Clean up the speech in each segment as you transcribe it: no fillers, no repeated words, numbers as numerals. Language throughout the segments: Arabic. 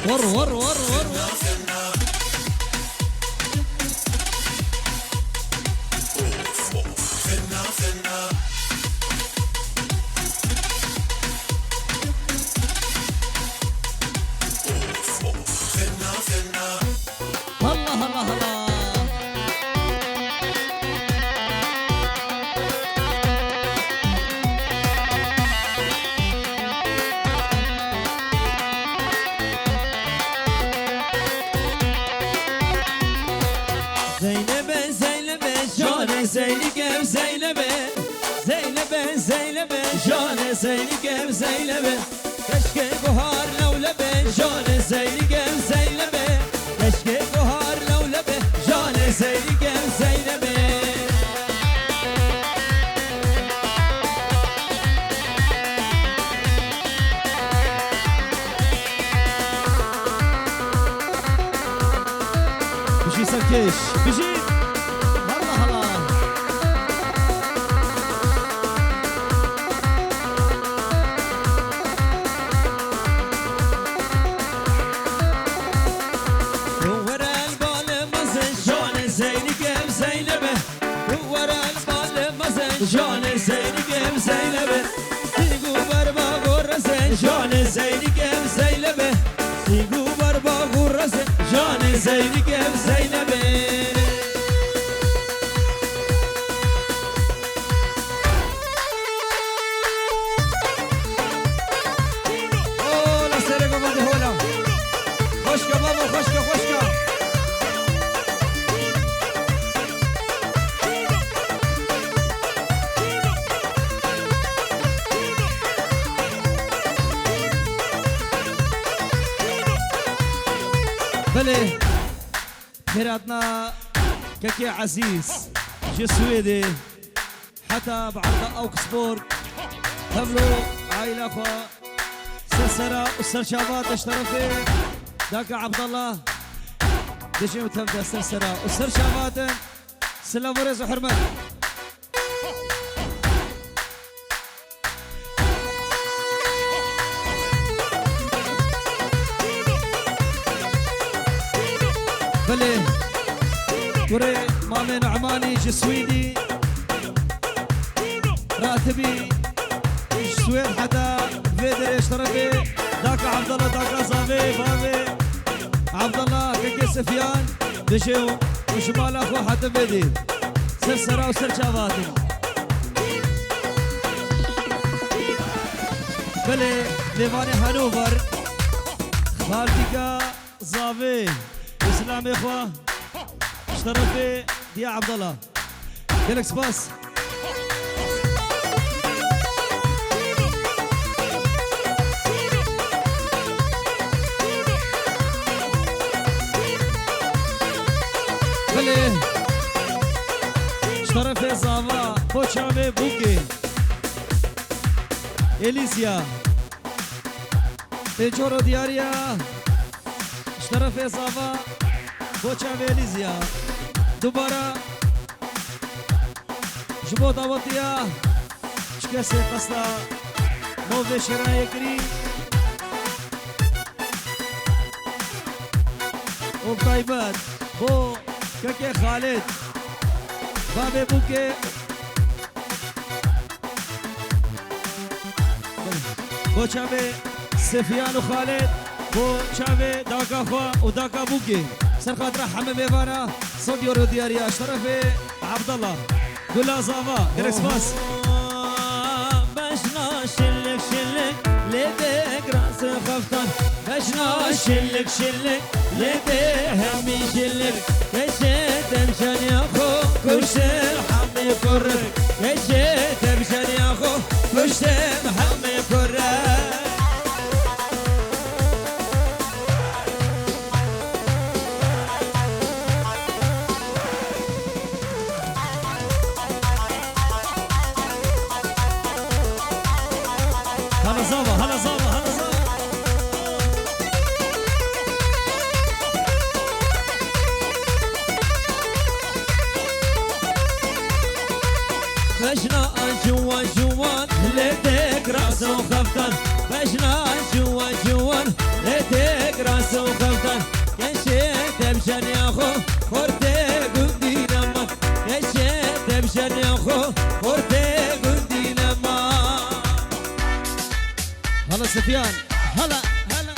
ور ور ور ور الله الله الله. Zeynep'e Zeynep'e Jane Zeynep'e Zeynep'e Zeynep'e Zeynep'e Jane Zeynep'e Zeynep'e Keşke buhar levlebe Jane Zeynep'e Zeynep'e Keşke buhar levlebe Jane Zeynep'e Zeynep'e بشي سركش بشي الله الله. ورا البال مزن جان زينب زينبه ورا البال مزن جان زينب زينبه سيقو بربا غرزن جان زينب زينبه سيقو بربا غرزن جان زينب زينبه خشكة بابا خشكة خشكة بله خيراتنا كاكي عزيز جي سويدي حتى بعرض اوكسبورغ تبلو عائلة اخوة سلسلة والسرشابات اشترفي داك عبد الله دجي وتبدا السلسلة والسرشابات سلام ورز وحرمة بله وري مامي نعماني جسويدي راتبي سويد حتى فيدر اشترفي داك عبد الله داك صافي بابي عبد الله كيكي سفيان دجيو وشمال اخو حتى فيدي سرسرة وسرشاباتي بله ليفاني هانوفر خالتيكا صافي اسلام اخوه اشترفي يا عبد الله جالكس باس بله اشترفي صافا بوشامي بوكي اليسيا تجورو دياريا اشترفي صافا بوشامي اليسيا دوباره جبو داوتيا شكاسي قصلا موفي شرايكري وبطيبات بو كاكي خالد بابي بوكي بو شابي سفيان وخالد بو شابي داكا خوا وداكا بوكي سرقات راح حمام بيفانا صديو رودياريا اشترفي عبد الله دولا زافا جريكس باس بشنا شلك شلك لديك راس خفتان بشنا شلك شلك لدي همي شلك كشيت مشان ياخو كرشي حمي كرك كشيت مشان ياخو كرشي حمي كرك هلا زافا هلا زافا هلا زافا بشنا جوا جوان لديك راس وخفتان بشنا جوا جوان لديك راس دبشن يا خو خورتي قندي لما كشة دبشن يا خو خورتي قندي لما. هلا سفيان هلا هلا.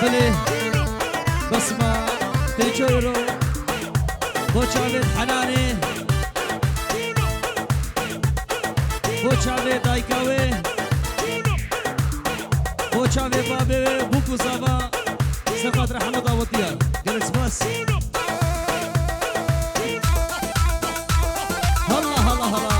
بله بسمة تيجورو بوشابي حناني بوشابي دايكاوي بوشابي بابي بوكو زابا سقط رحمة داوتيا جالكس باس. هلا هلا هلا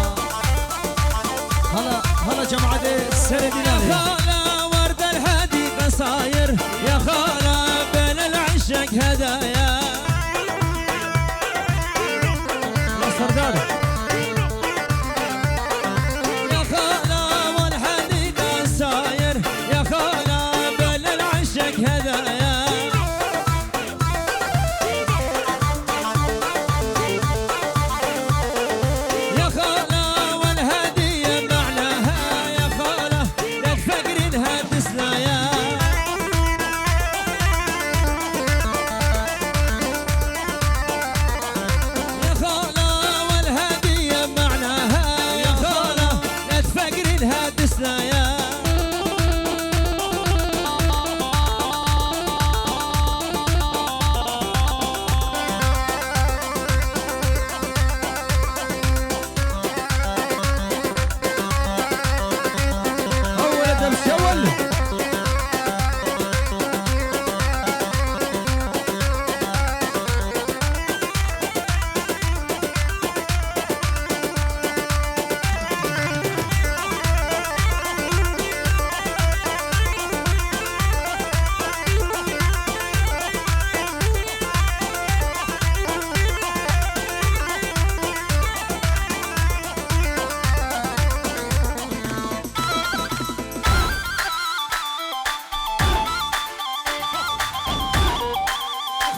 هلا هلا جماعة السنة ديناري. خالة ورد الحديقة صاير يا خالة بين العشق هدايا يا سردار يا خالة والحديقة صاير يا خالة بين العشق هدايا يا خالة والهدية معناها يا خالة لا تفقرينها تسلايا يا خالة والهدية معناها يا خالة لا تفقرينها تسلايا. أول دمش أول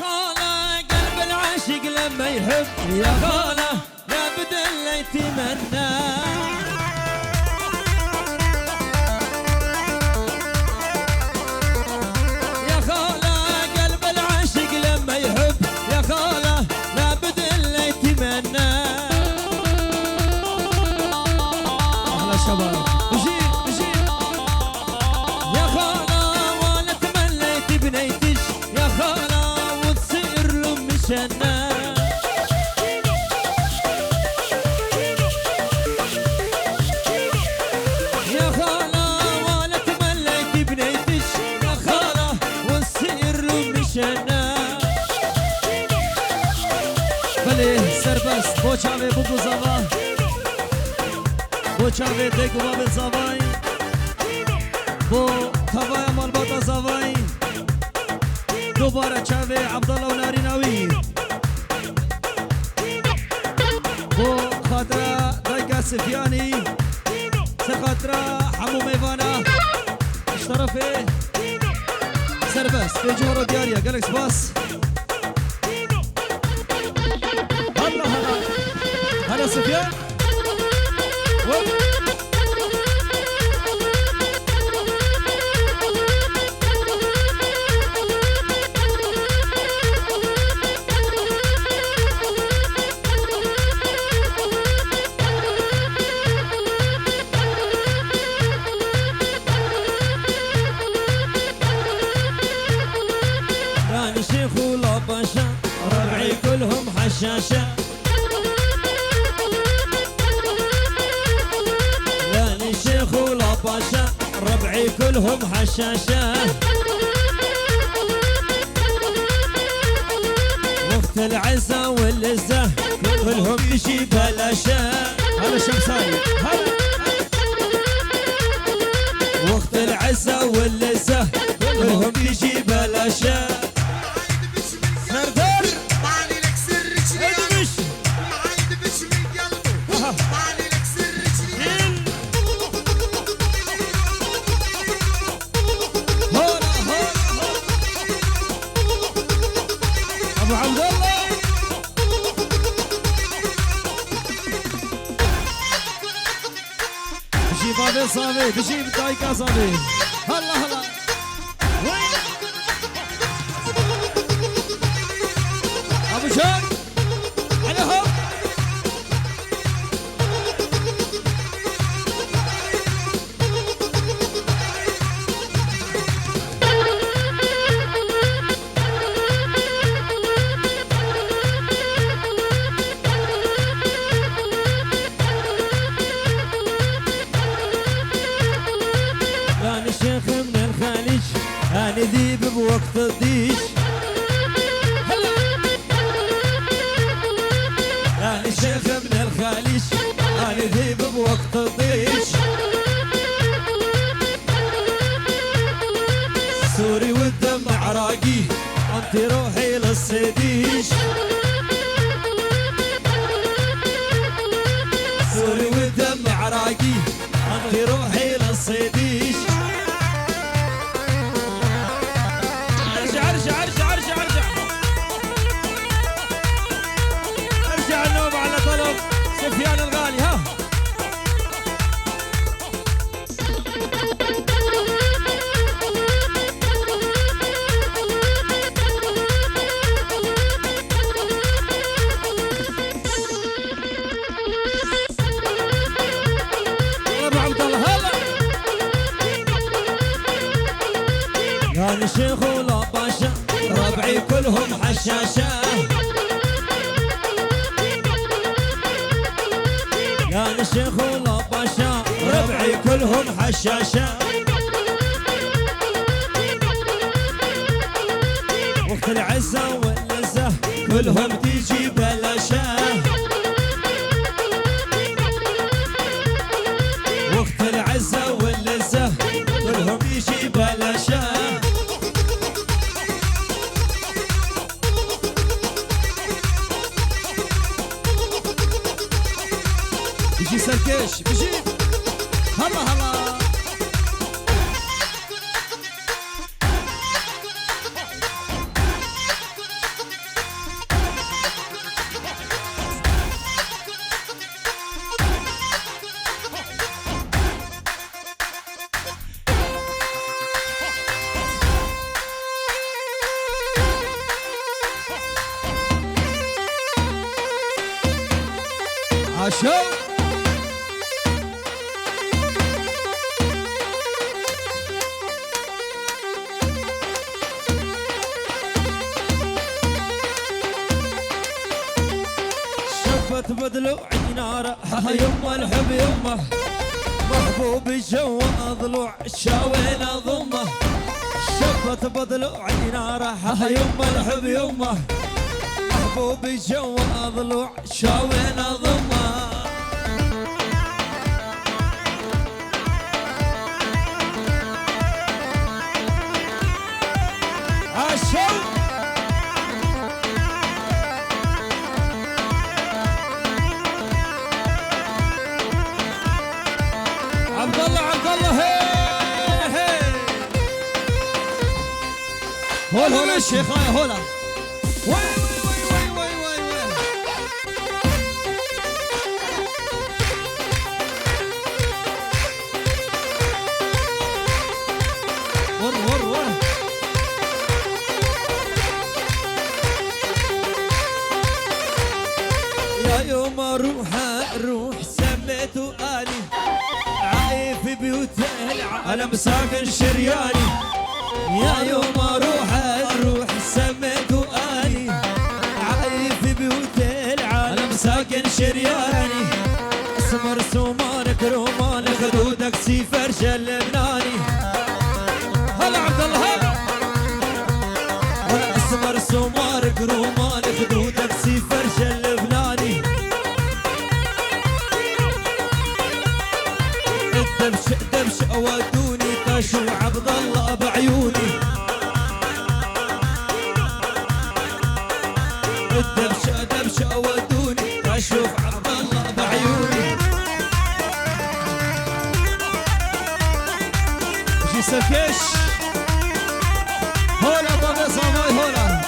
خالة قلب العاشق لما يحب يا خالة لابد اللي يتمنى يا خالة قلب العاشق لما يحب يا خالة لابد اللي يتمنى. أحلى شباب بجيب بجيب يا خالة وانا تمنيت بنيتش يا خالة وتصير لأم شنا يا خالة وانا تمنيت بنيتش يا خالة وتصير لأم شنا. بله سربس بوشابي بوكو زابا بوشابي ديكو بابي زاباي بو تبايا مالباتا زاباي دوباره شابي عبد الله وناريناوي بو خاطرة دايكا سفياني سخاطرة حمو ميفانا اشترفي سربس بيجورو دياريا جالكس باس. هلا هلا هلا سفيان راني شيخ ولا باشا ربعي كلهم حشاشة راني شيخ ولا باشا ربعي كلهم حشاشة وقت العزة واللزة كل كلهم تجي بلاشا. هلا شمساني هلا وقت العزة واللزة كلهم تجي بلاشا. سردار معني لك سر رجلي ادمش معايد بش من قلبه معني لك سر رجلي هولا هولا ابو عبد الله بجيب هذا صافي بجيب دايكا صافي هلا هلا وين ابو شان عليهم أنا شيخ من الخليج أنا ذيب بوقت الضيش. أنا شيخ من الخليج أنا ذيب بوقت الضيش. سوري والدم عراقي أنت روحي للصديش. سوري والدم عراقي أنت روحي للصديش. ارجع ارجع ارجع ارجع ارجع ارجع النوم على طلب سفيان الغالي. ها ابو عبد الله هلا يا شيخ ولا باشا ربعي كلهم حشاشة. يا شيخ ولا باشا ربعي كلهم حشاشة. وقت العزة واللزة كلهم تيجي بلاشا. وقت العزة واللزة كلهم يجي بلاشا. بيجي سركش بيجي هلا هلا عشان شفت بضلوعي نارة يما الحب يمه محبوب جوا ضلوع شاوين ضمه. شفت بضلوعي نارة يما الحب يمه محبوب جوا ضلوع شاوين ضمه. عشان عبد الله عبد الله هي هي هول هول الشيخ هاي هولا وين وين وين وين وين ور ور ور يا يوم اروح سميته آلي عايف بيوت العالم ساكن شرياني. يا يوم اروح سميته آلي عايف بيوت العالم ساكن شرياني. اسمر سومانك رومان خدودك سيفر اللبناني. هلا عبد الله هلا اسمر سومانك رومان خدودك سيفر اللبناني. دبش دبش ودوني تشوف عبد الله بعيوني الدبش دبش ودوني تشوف عبد الله بعيوني شي سركش هولا طاقة صافي هولا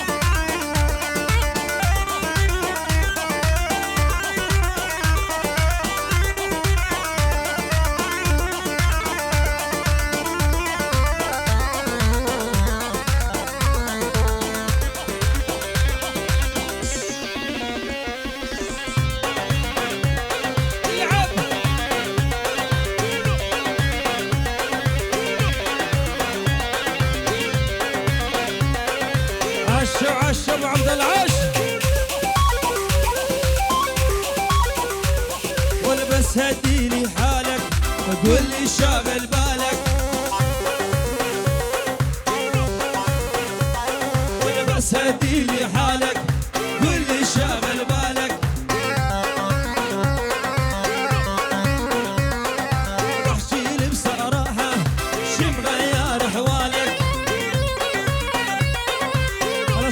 عشو ابو عبد العاش ولا بس هديلي حالك وقول لي شاغل بالك ولا بس هديلي حالك قول لي شاغل بالك واحكي لي بصراحة شي مغير احوالك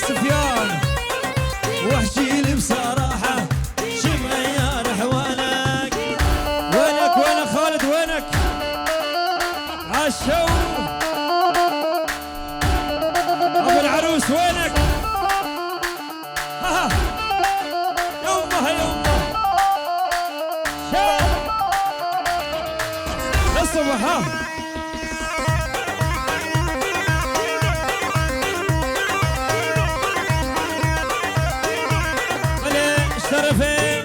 سفيان واحكي لي بصراحة شي مغير احوالك وينك وينك خالد وينك عالشو ابو العروس وينك ها يمه يمه شو للصبح ها شرفي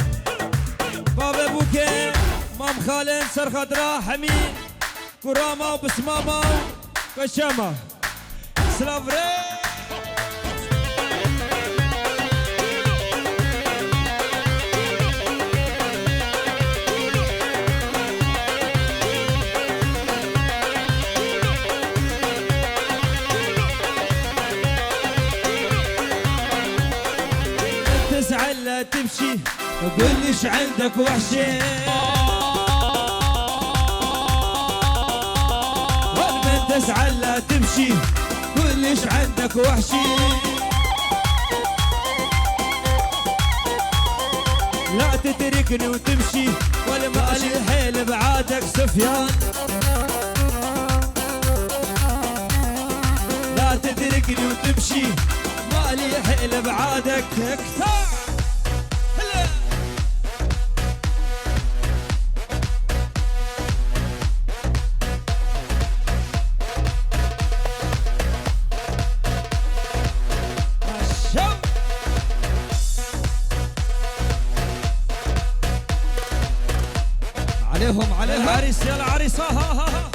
بابا بوكي مام خالد سر خضراء حميد كرامة وبسمامة وكشامة سلافري تزعل لا تمشي وقول ليش عندك وحشة والمن تزعل لا تمشي قول ليش عندك وحشة لا تتركني وتمشي ولا مالي حيل بعادك سفيان لا تتركني وتمشي مالي حيل بعادك اكثر عليهم عليهم عريس يا العريس ها ها ها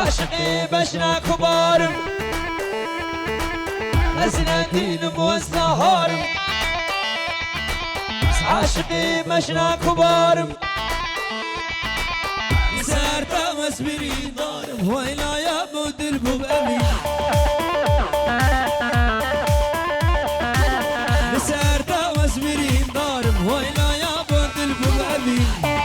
عاشقي بشنا كبارم أزنادين موزنا هارم عاشقي بشنا كبارم سارتا مسبري دارم ويلا يا بود البوب أمين سارتا مسبري دارم ويلا يا بود البوب أمين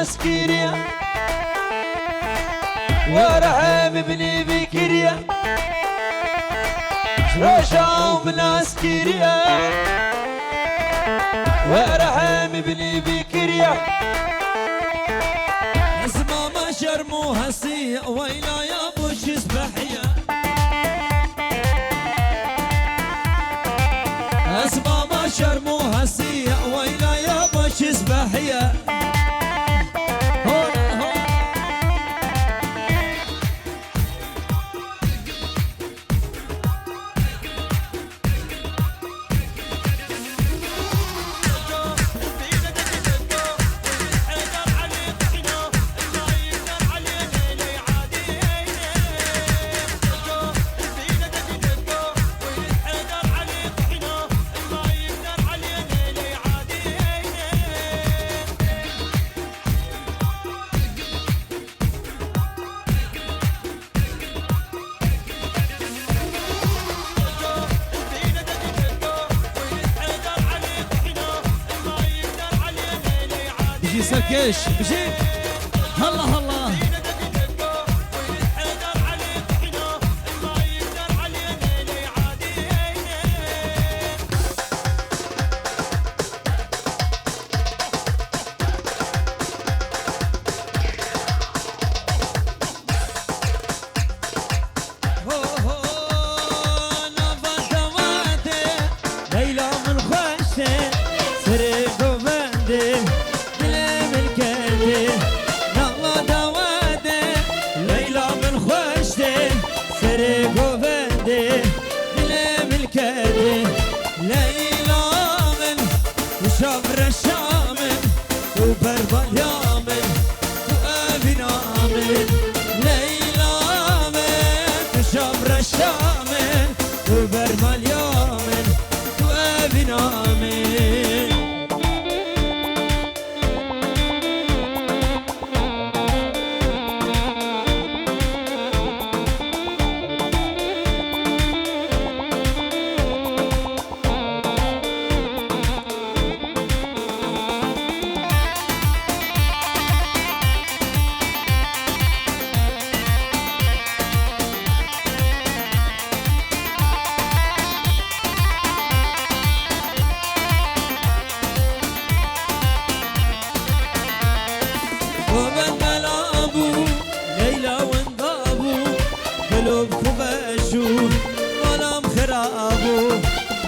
عسكرية ورحم ابني بكرية رشاو من عسكرية ورحم ابني بكرية اسمع ما شرمو هسية ويلا يا بوش اسبحية بيجي سركش بيجي هلا هلا شبر الشامل وبربل يامن وأبي نامن ليلى من شبر الشامل وبربل يامن وأبي نامن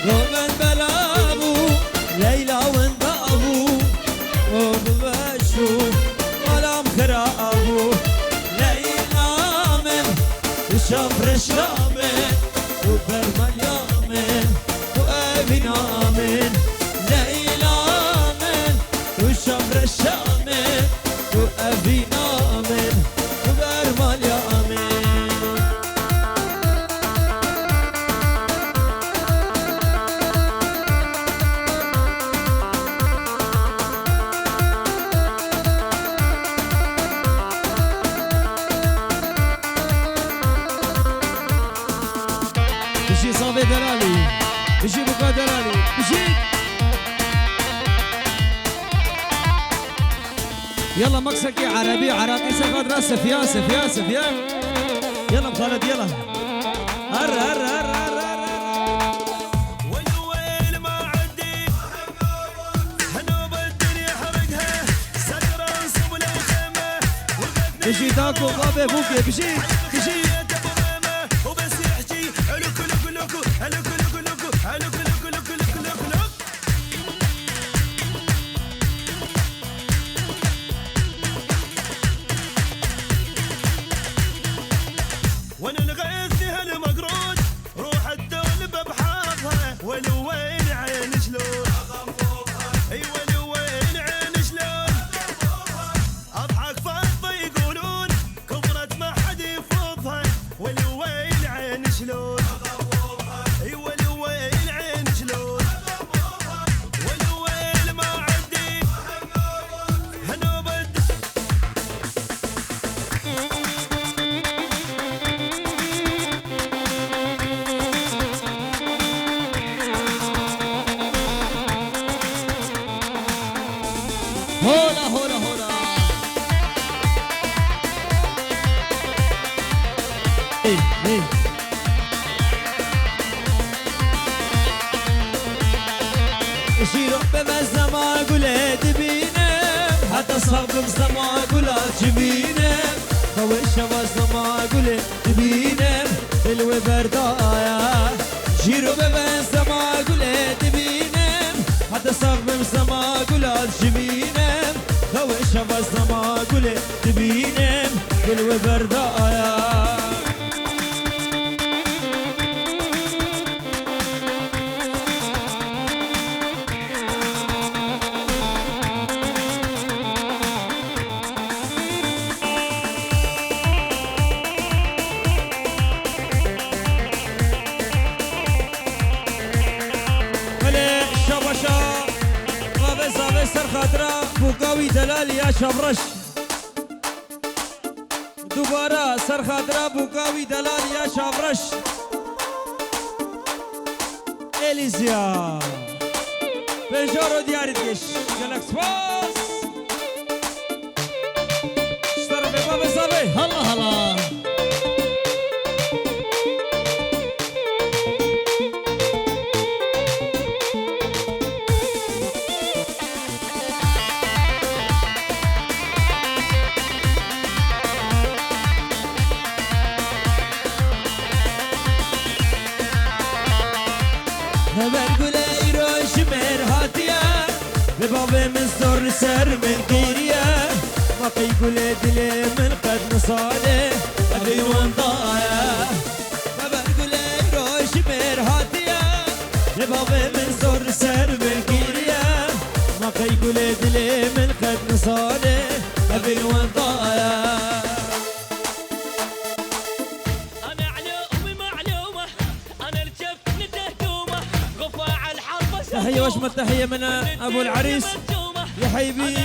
ومن بلابو ليلى وانضابو وببشو ولا مخرابو ليلى من شفر الشامن وبرمل يامن وأبي نامن ليلى من شفر الشامن وأبي نامن وبرمل يامن بيجي صافي دلالي بيجي بقى دلالي بيجي يلا مكسكي عربي عراقي سفاد سفيان سفيان سفيان يلا مخالد يلا هر هر هر هر هر والويل ما عندي حنوب الدنيا حرقها سكرة سبل الخيمة بيجي تاكو بابي بوكي بيجي بيجي وبس يحكي لوكو لوكو لوكو لوكو لوكو لوكو لوكو لوكو لوكو لوكو لوكو وانا الغيث هالمقرود روح الدول ببحاضها والوين عين شلون اي والوين عين شلون اضحك فضه يقولون كبرت ما حد يفضها والوين عين شلون اي والوين عين شلون والوين ما عندي هنوب هولا هولا هولا ايه ايه شيرو بمزة ما قلت بينم حتى صعب بمزة ما قلت جبينم خوش بمزة ما قلت بينم دلو بردايا شيرو بمزة ما قلت بينم حتى صعب بمزة ما قلت جبينم خوش بمزة ما قلت بينم دلو بردايا خاطرة بوقاوي دلال يا شبرش دوباره سر خاطرة بوقاوي دلال يا شبرش اليزيا بجارو ديارتش جلكس باس وي هلا هلا بنقولي روش من هاتيا ببابي من زور سر من كيريا ما يقول دلي من قد نصالي ابي وانضايا بنقولي روش من هاتيا ببابي من زور سر من كيريا ما يقول دلي من قد نصالي ابي وانضايا تحية واشمل تحية من ابو العريس يا حبيبي